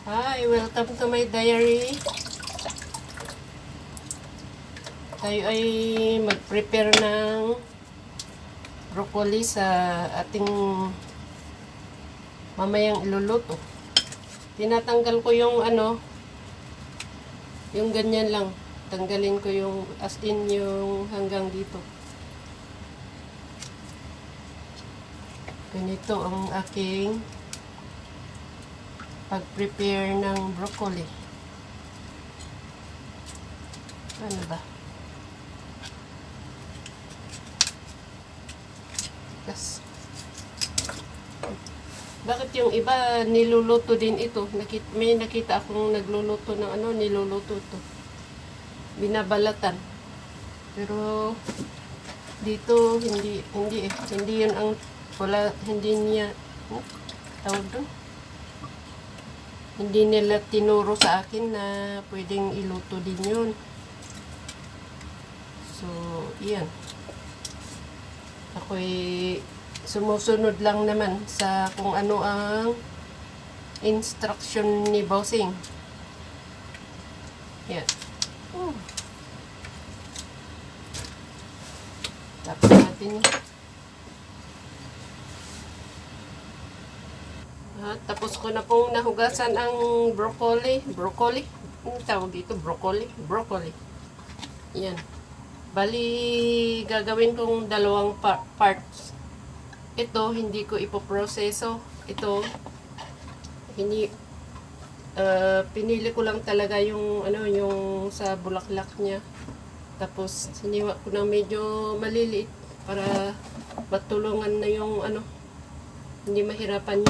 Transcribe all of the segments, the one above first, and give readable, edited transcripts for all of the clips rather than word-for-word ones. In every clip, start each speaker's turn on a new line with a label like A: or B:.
A: Hi, welcome to my diary. Tayo ay mag-prepare ng broccoli sa ating mamayang iluluto. Tinatanggal ko yung yung ganyan lang. Tanggalin ko yung as in yung hanggang dito. Ganito ang aking pag-prepare ng broccoli. Ano ba? Yes. Bakit yung iba niluluto din ito? May nakita akong nagluluto ng niluluto to. Binabalatan. Pero dito hindi yun ang hindi niya tawag doon. Hindi nila tinuro sa akin na pwedeng iluto din yun. So, iyan. Ako'y sumusunod lang naman sa kung ano ang instruction ni Bossing. Yan. Tapos natin yun. Tapos ko na pong nahugasan ang broccoli. Broccoli? Ano tawag dito? Broccoli. Yan. Bali, gagawin kong dalawang parts. Ito, hindi ko ipoproseso. Ito, hindi, pinili ko lang talaga yung, yung sa bulaklak niya. Tapos, siniwa ko ng medyo maliliit para matulungan na yung, hindi mahirapan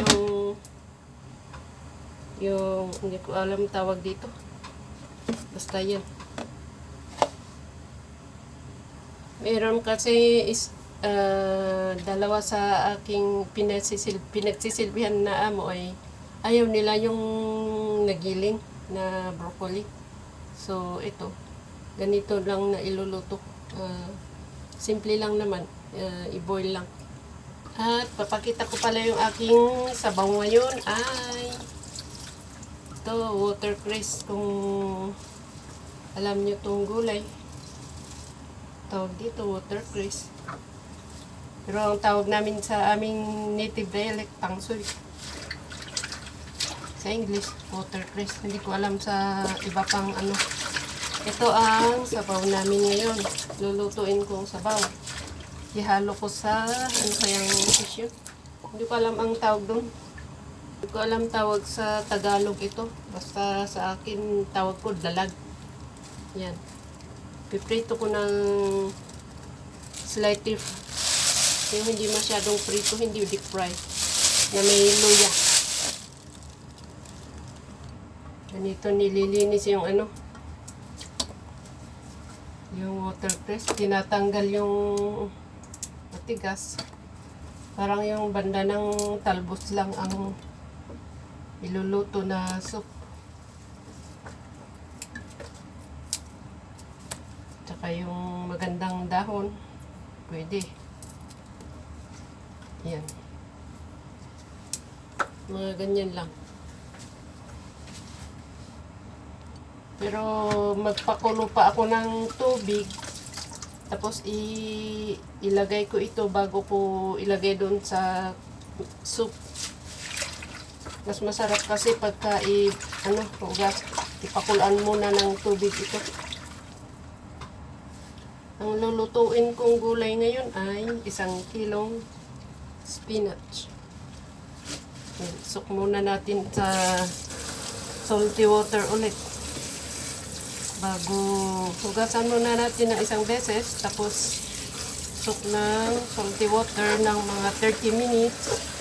A: yung hindi ko alam tawag dito. Basta yan. Meron kasi dalawa sa aking pinagsisilbihan na amo ay ayaw nila yung nagiling na broccoli. So, ito. Ganito lang na iluluto. Simple lang naman. I-boil lang. At papakita ko pala yung aking sabaw ngayon ay ito, watercress. Kung alam nyo itong gulay, tawag dito watercress. Pero ang tawag namin sa aming native dialect, tangsoy. Sa English, watercress. Hindi ko alam sa iba pang Ito ang sabaw namin ngayon. Lulutuin kong sabaw. Ihalo ko sa kayang fish yun. Hindi ko alam ang tawag doon. Hindi ko alam tawag sa Tagalog ito. Basta sa akin tawag ko dalag. Yan. Piprito ko ng slightly yung hindi masyadong prito, hindi deep fry. Na may luya. Ganito nililinis yung yung watercress. Tinatanggal yung matigas. Parang yung banda ng talbos lang ang iluluto na soup. Tsaka yung magandang dahon, pwede. Yan. Mga ganyan lang. Pero magpakulo pa ako ng tubig. Tapos ilagay ko ito bago ko ilagay doon sa soup. Mas masarap kasi pagka ipakulaan muna ng tubig ito. Ang lulutuin kong gulay ngayon ay 1 kilong spinach. Sok muna natin sa salty water ulit. Bago hugasan muna natin ng 1 beses, tapos sok ng salty water ng mga 30 minutes.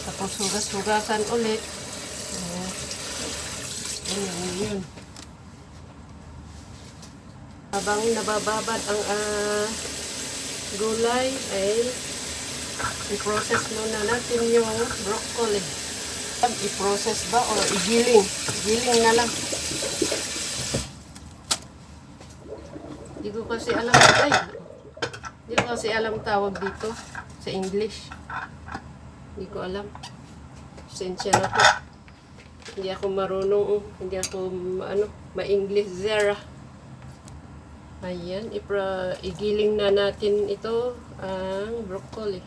A: Tapos hugasan ulit. Yun. Habang nabababad ang gulay ay i-process muna natin yung broccoli. I-process ba o igiling? Igiling na lang. Hindi ko kasi alam tawag dito sa English. Hindi ko alam. Sensya na po. Hindi ako marunong, hindi ako ma-English zera. Ayan, igiling na natin ito ang broccoli.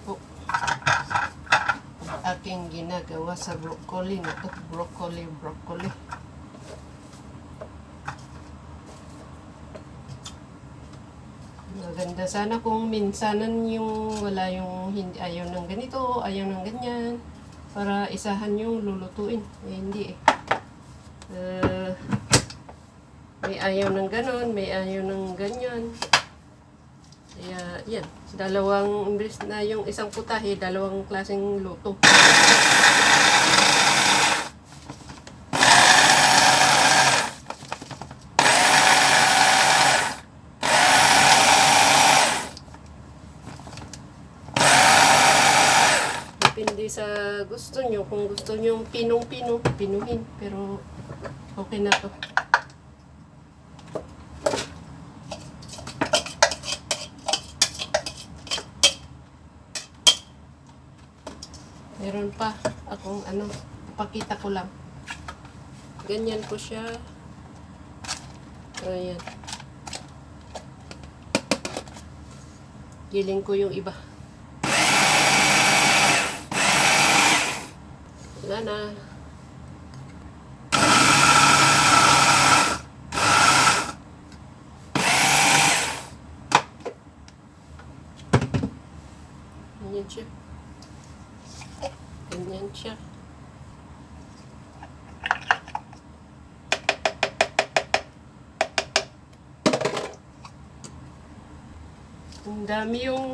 A: Po. Aking ginagawa sa broccoli na to. Broccoli. Maganda sana kung minsanan yung wala yung hindi, ayaw ng ganito, ayaw ng ganyan. Para isahan yung lulutuin. Hindi eh. May ayaw ng ganon, may ayaw ng ganyan. Kaya, yan. Dalawang, imbes na yung isang putahe, dalawang klaseng luto. Depende sa gusto nyo. Kung gusto nyo pinuhin. Pero, okay na to. Meron pa akong papakita ko lang. Ganyan ko siya. Ayan. Giling ko yung iba. Wala na. Ganyan siya. Ganyan siya. Ang dami yung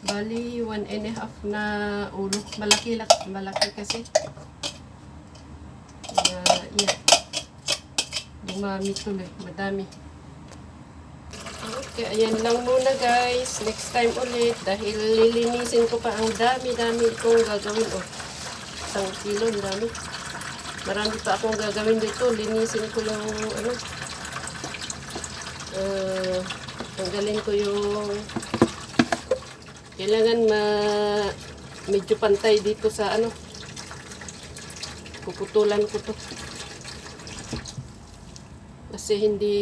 A: bali 1.5 na ulo. Malaki kasi. Kaya, yan. Dumami tuloy. Madami. Okay, ayan lang muna guys. Next time ulit. Dahil lilinisin ko pa ang dami kong gagawin. 1 kilo, ang dami. Marami pa akong gagawin dito. Linisin ko yung tanggalin ko yung kailangan medyo pantay dito sa puputulan ko to kasi hindi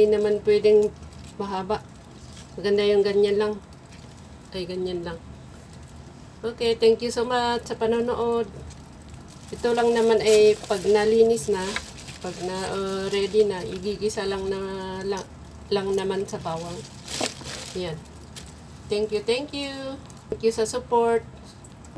A: naman pwedeng mahaba. Maganda yung ganyan lang. Okay, thank you so much sa panonood. Ito lang naman ay pag nalinis na, pag na ready na, igigisa lang naman sa bawang. Yan. Thank you. Thank you sa support.